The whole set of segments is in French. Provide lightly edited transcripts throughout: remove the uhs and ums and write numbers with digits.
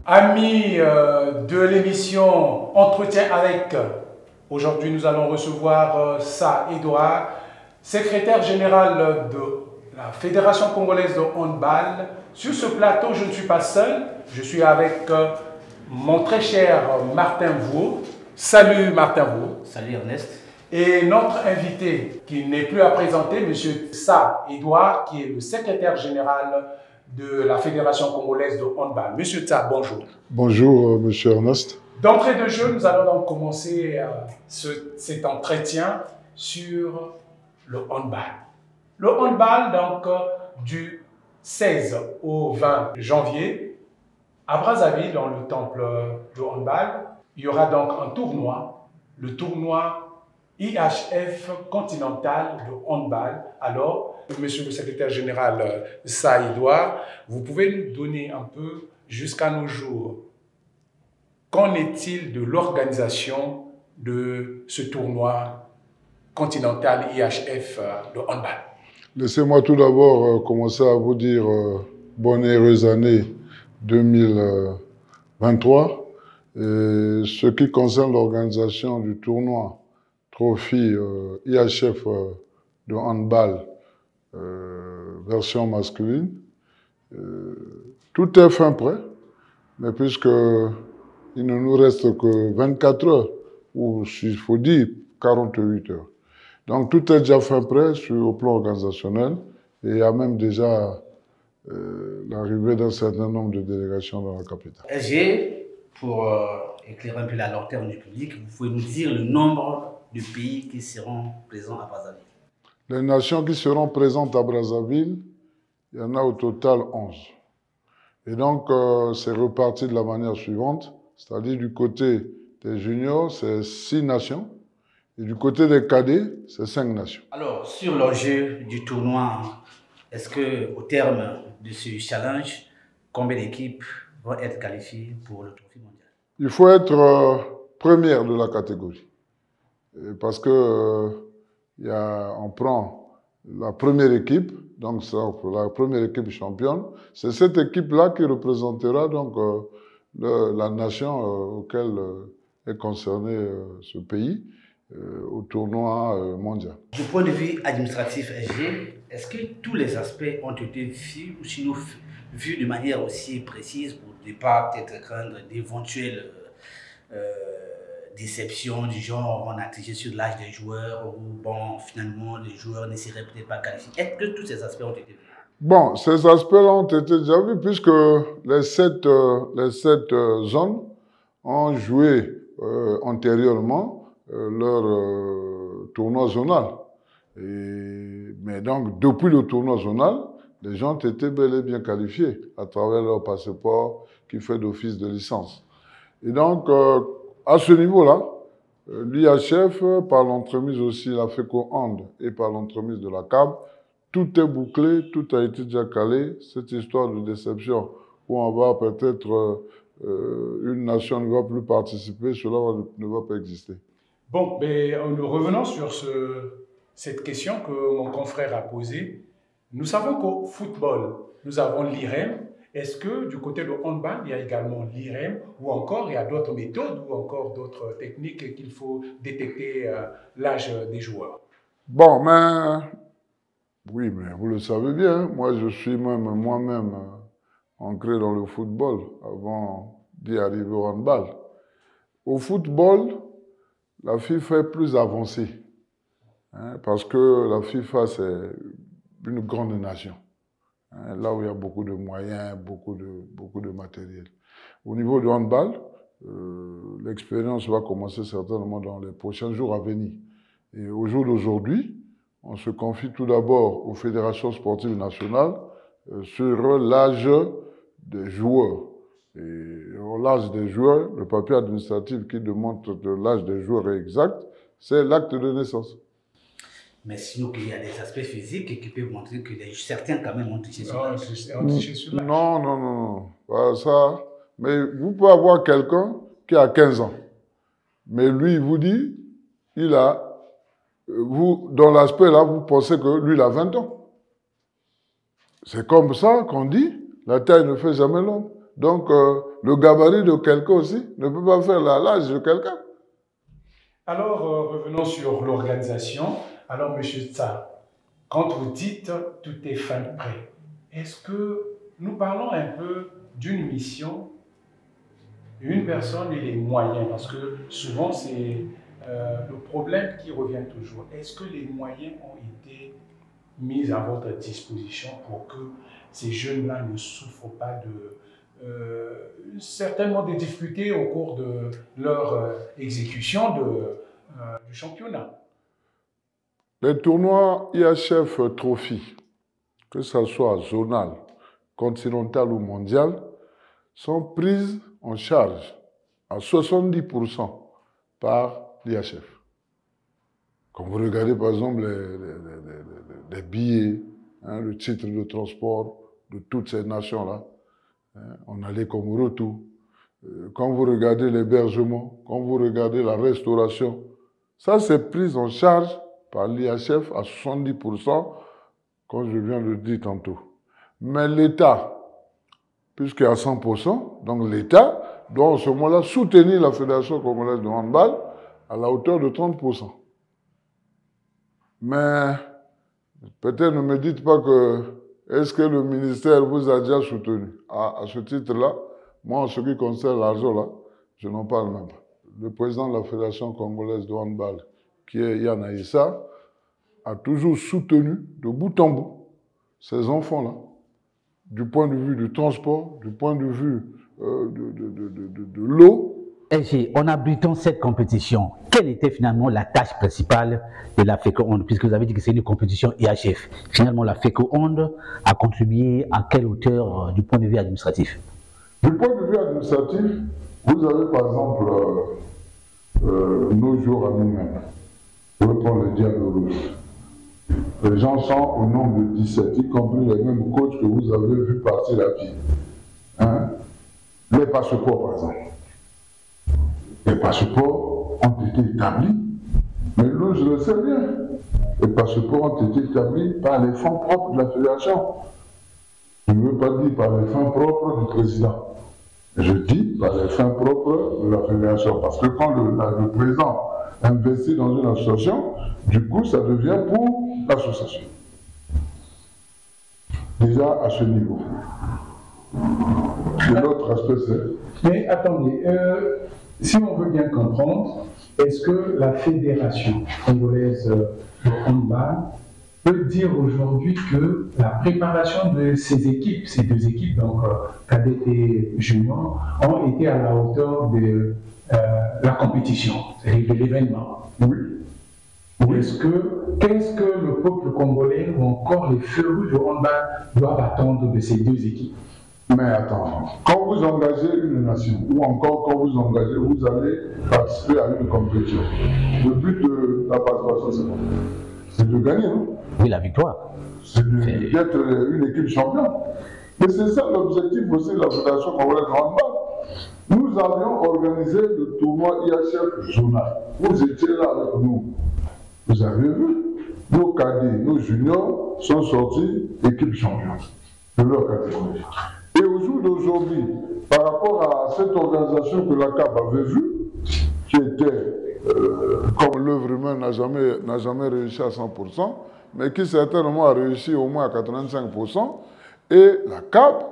Amis de l'émission Entretien avec, aujourd'hui nous allons recevoir Sa Edouard, secrétaire général de la Fédération congolaise de handball. Sur ce plateau, je ne suis pas seul, je suis avec mon très cher Martin Vaux. Salut Martin Vaux. Salut Ernest. Et notre invité, qui n'est plus à présenter, M. Sa Edouard, qui est le secrétaire général de la Fédération congolaise de handball. Monsieur Tsa, bonjour. Bonjour, monsieur Ernest. D'entrée de jeu, nous allons donc commencer cet entretien sur le handball. Le handball, donc, du 16 au 20 janvier, à Brazzaville, dans le temple du handball, il y aura donc un tournoi, le tournoi IHF continental de handball. Alors, monsieur le secrétaire général Sa Edouard, vous pouvez nous donner un peu, jusqu'à nos jours, qu'en est-il de l'organisation de ce tournoi continental IHF de handball? Laissez-moi tout d'abord commencer à vous dire bonne et heureuse année 2023. Et ce qui concerne l'organisation du tournoi Trophy IHF de handball version masculine, tout est fin prêt, mais puisque il ne nous reste que 24 heures, ou il faut dire 48 heures. Donc tout est déjà fin prêt au plan organisationnel et il y a même déjà l'arrivée d'un certain nombre de délégations dans la capitale. SG, pour éclairer un peu la lanterne du public, vous pouvez nous dire le nombre de pays qui seront présents à Brazzaville? Les nations qui seront présentes à Brazzaville, il y en a au total 11. Et donc, c'est reparti de la manière suivante, c'est-à-dire du côté des juniors, c'est 6 nations, et du côté des cadets, c'est 5 nations. Alors, sur l'enjeu du tournoi, est-ce qu'au terme de ce challenge, combien d'équipes vont être qualifiées pour le trophée mondial? Il faut être première de la catégorie. Parce que on prend la première équipe, donc ça, la première équipe championne, c'est cette équipe-là qui représentera donc la nation auquel est concerné ce pays au tournoi mondial. Du point de vue administratif, SG, est-ce que tous les aspects ont été vus, ou sinon vus de manière aussi précise pour ne pas peut-être craindre d'éventuelles déception du genre on a triché sur l'âge des joueurs ou bon finalement les joueurs ne seraient peut-être pas qualifiés? Est-ce que tous ces aspects ont été vus? Bon, ces aspects-là ont été déjà vus puisque les sept zones ont joué antérieurement leur tournoi zonal. Mais donc, depuis le tournoi zonal, les gens ont été bel et bien qualifiés à travers leur passeport qui fait d'office de licence. Et donc, à ce niveau-là, l'IHF, par l'entremise aussi de la FECO Hand et par l'entremise de la CAB, tout est bouclé, tout a été déjà calé. Cette histoire de déception où on va peut-être, une nation ne va plus participer, cela ne va pas exister. Bon, mais nous revenons sur cette question que mon confrère a posée. Nous savons qu'au football, nous avons l'IREM. Est-ce que du côté de handball, il y a également l'IREM ou encore il y a d'autres méthodes ou encore d'autres techniques qu'il faut détecter l'âge des joueurs? Bon, mais oui, mais vous le savez bien, moi je suis moi-même ancré dans le football avant d'y arriver au handball. Au football, la FIFA est plus avancée parce que la FIFA c'est une grande nation. Là où il y a beaucoup de moyens, beaucoup de matériel. Au niveau du handball, l'expérience va commencer certainement dans les prochains jours à venir. Et au jour d'aujourd'hui, on se confie tout d'abord aux fédérations sportives nationales sur l'âge des joueurs. Et l'âge des joueurs, le papier administratif qui demande que l'âge des joueurs est exact, c'est l'acte de naissance. Mais sinon, il y a des aspects physiques qui peuvent montrer que certains, quand même, ont triché sur l'âge. Non. Voilà, ça. Mais vous pouvez avoir quelqu'un qui a 15 ans. Mais lui, il vous dit, vous, dans l'aspect là, vous pensez que lui, il a 20 ans. C'est comme ça qu'on dit, la taille ne fait jamais l'homme. Donc, le gabarit de quelqu'un aussi ne peut pas faire l'âge de quelqu'un. Alors, revenons sur l'organisation. Alors, M. Tsar, quand vous dites tout est fin prêt, est-ce que nous parlons un peu d'une mission, une personne et les moyens? Parce que souvent, c'est le problème qui revient toujours. Est-ce que les moyens ont été mis à votre disposition pour que ces jeunes-là ne souffrent pas de certainement des difficultés au cours de leur exécution du championnat? Les tournois IHF Trophy, que ce soit zonal, continental ou mondial, sont pris en charge à 70% par l'IHF. Quand vous regardez par exemple les billets, hein, le titre de transport de toutes ces nations-là, hein, en aller comme au retour, quand vous regardez l'hébergement, quand vous regardez la restauration, ça c'est pris en charge par l'IHF à 70%, comme je viens de le dire tantôt. Mais l'État, puisqu'il y a 100%, donc l'État doit en ce moment-là soutenir la Fédération congolaise de handball à la hauteur de 30%. Mais peut-être ne me dites pas que est-ce que le ministère vous a déjà soutenu. À ce titre-là, moi en ce qui concerne l'argent là, je n'en parle même pas. Le président de la Fédération congolaise de handball, qui est Yann Aïssa, a toujours soutenu de bout en bout ces enfants-là, du point de vue du transport, du point de vue de l'eau. SG, en abritant cette compétition, quelle était finalement la tâche principale de la FECO Onde, puisque vous avez dit que c'est une compétition IHF. Finalement, la FECO Onde a contribué à quelle hauteur du point de vue administratif? Du point de vue administratif, vous avez par exemple nos jours à nous-mêmes. Je vais prendre le Diable Rouge. Les gens sont au nombre de 17, y compris les mêmes coachs que vous avez vu partir à pied. Hein? Les passeports, par exemple. Les passeports ont été établis, mais nous, je le sais bien. Les passeports ont été établis par les fonds propres de la Fédération. Je ne veux pas dire par les fonds propres du président. Je dis par les fonds propres de la Fédération. Parce que quand le président investit dans une association, du coup, ça devient pour l'association. Déjà à ce niveau. Et l'autre aspect, c'est... Mais attendez, si on veut bien comprendre, est-ce que la Fédération congolaise de handball peut dire aujourd'hui que la préparation de ces équipes, ces deux équipes, donc cadet et junior, ont été à la hauteur de la compétition, c'est-à-dire de l'événement? Oui. Qu'est-ce que le peuple congolais ou encore les férus de handball doivent attendre de ces deux équipes? Mais attends, quand vous engagez une nation, ou encore quand vous engagez, vous allez participer à une compétition. Le but de la participation, c'est quoi? C'est de gagner, non? Oui, la victoire. C'est d'être une équipe championne. Mais c'est ça l'objectif aussi de la Fédération congolaise de handball. Nous avions organisé le tournoi IHF zonal. Vous étiez là avec nous. Vous avez vu, nos cadets, nos juniors sont sortis équipe championne de leur catégorie. Et au jour d'aujourd'hui, par rapport à cette organisation que la CAP avait vue, qui était, comme l'œuvre humaine n'a jamais réussi à 100%, mais qui certainement a réussi au moins à 85%, et la CAP,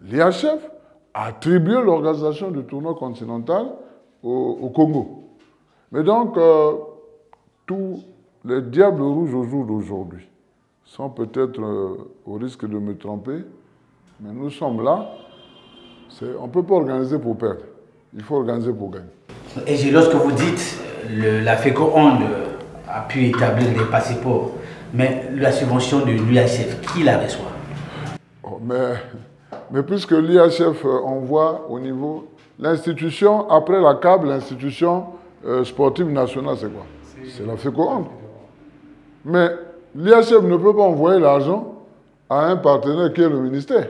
l'IHF, a attribué l'organisation du tournoi continental au Congo. Mais donc, tous les diables rouges au jour d'aujourd'hui sont peut-être au risque de me tromper, mais nous sommes là. On ne peut pas organiser pour perdre. Il faut organiser pour gagner. Et lorsque vous dites la FECO Onde a pu établir les passeports, mais la subvention de l'IHF, qui la reçoit? Oh, mais puisque l'IHF envoie au niveau... L'institution, après la CAB, l'institution sportive nationale, c'est quoi? C'est la FECO Onde. Mais l'IHF ne peut pas envoyer l'argent à un partenaire qui est le ministère.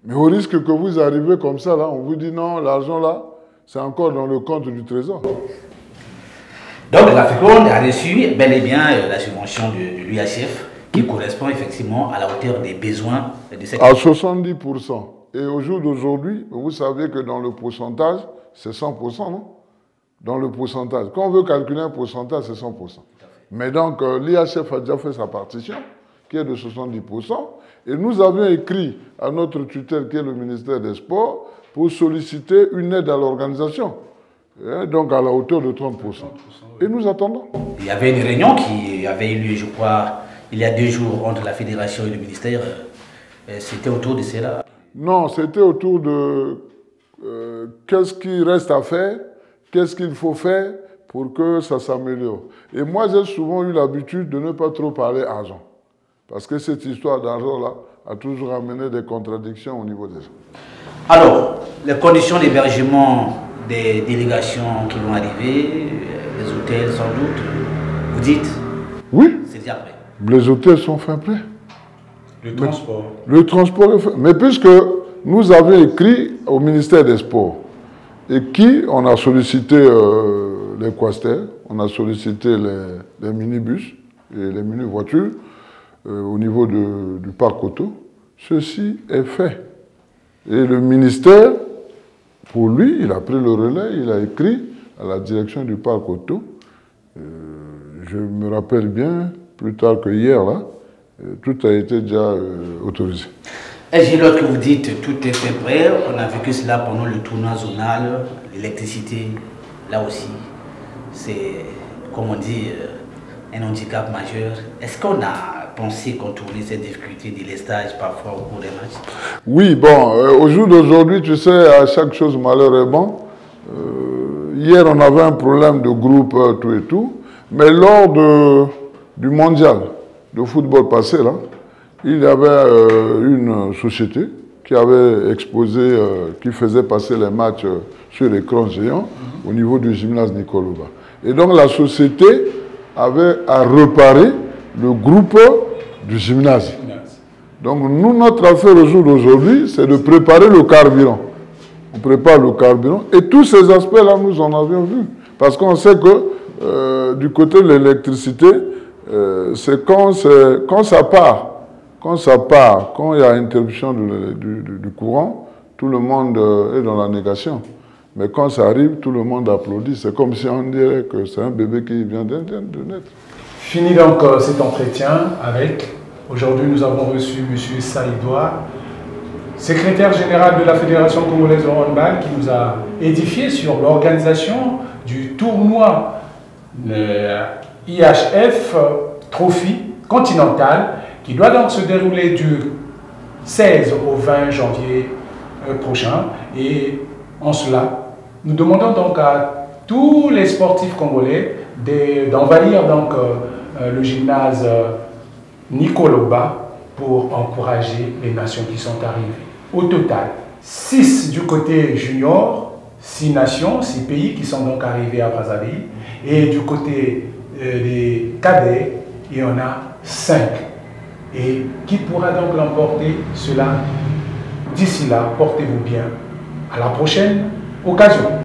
Mais au risque que vous arrivez comme ça, là, on vous dit non, l'argent là, c'est encore dans le compte du Trésor. Donc la FECO Onde a reçu bel et bien la subvention de l'UHF qui correspond effectivement à la hauteur des besoins de cette... À 70%. Et au jour d'aujourd'hui, vous savez que dans le pourcentage, c'est 100%, non? Dans le pourcentage. Quand on veut calculer un pourcentage, c'est 100%. Mais donc, l'IHF a déjà fait sa partition, qui est de 70%. Et nous avions écrit à notre tutelle, qui est le ministère des Sports, pour solliciter une aide à l'organisation. Donc, à la hauteur de 30%. Et nous attendons. Il y avait une réunion qui avait eu lieu, je crois, il y a 2 jours entre la fédération et le ministère. C'était autour de cela. Non, c'était autour de qu'est-ce qui reste à faire, qu'est-ce qu'il faut faire pour que ça s'améliore. Et moi, j'ai souvent eu l'habitude de ne pas trop parler argent. Parce que cette histoire d'argent-là a toujours amené des contradictions au niveau des gens. Alors, les conditions d'hébergement des délégations qui vont arriver, les hôtels sans doute, vous dites? Oui. C'est déjà prêt. Les hôtels sont faits prêts. Le transport. Le transport est fait. Mais puisque nous avions écrit au ministère des Sports, et on a sollicité les quasters, on a sollicité les minibus et les mini-voitures au niveau du parc auto, ceci est fait. Et le ministère, pour lui, il a pris le relais, il a écrit à la direction du parc auto. Je me rappelle bien, plus tard que hier, là, tout a été déjà autorisé. Et j'ai l'autre que vous dites, tout est fait prêt. On a vécu cela pendant le tournoi zonal, l'électricité, là aussi, c'est, comme on dit, un handicap majeur. Est-ce qu'on a pensé contourner ces difficultés de lestage parfois au cours des matchs? Oui, bon, au jour d'aujourd'hui, tu sais, à chaque chose malheureusement, hier on avait un problème de groupe, tout et tout, mais lors du mondial de football passé, là, il y avait une société qui avait exposé, qui faisait passer les matchs sur l'écran géant au niveau du gymnase Nicoloba. Et donc la société avait à réparer le groupe du gymnase. Donc nous, notre affaire au jour d'aujourd'hui, c'est de préparer le carburant. On prépare le carburant et tous ces aspects-là, nous en avions vu. Parce qu'on sait que du côté de l'électricité, c'est quand ça part. Quand il y a interruption du courant, tout le monde est dans la négation. Mais quand ça arrive, tout le monde applaudit. C'est comme si on dirait que c'est un bébé qui vient de naître. Fini donc cet entretien avec, aujourd'hui nous avons reçu M. Saïdoua, secrétaire général de la Fédération congolaise de handball, qui nous a édifié sur l'organisation du tournoi IHF Trophy Continental, qui doit donc se dérouler du 16 au 20 janvier prochain. Et en cela, nous demandons donc à tous les sportifs congolais d'envahir donc le gymnase Nicoloba pour encourager les nations qui sont arrivées. Au total, 6 du côté junior, 6 nations, 6 pays qui sont donc arrivés à Brazzaville. Et du côté des cadets, il y en a 5. Et qui pourra donc l'emporter? Cela, d'ici là, portez-vous bien. À la prochaine occasion.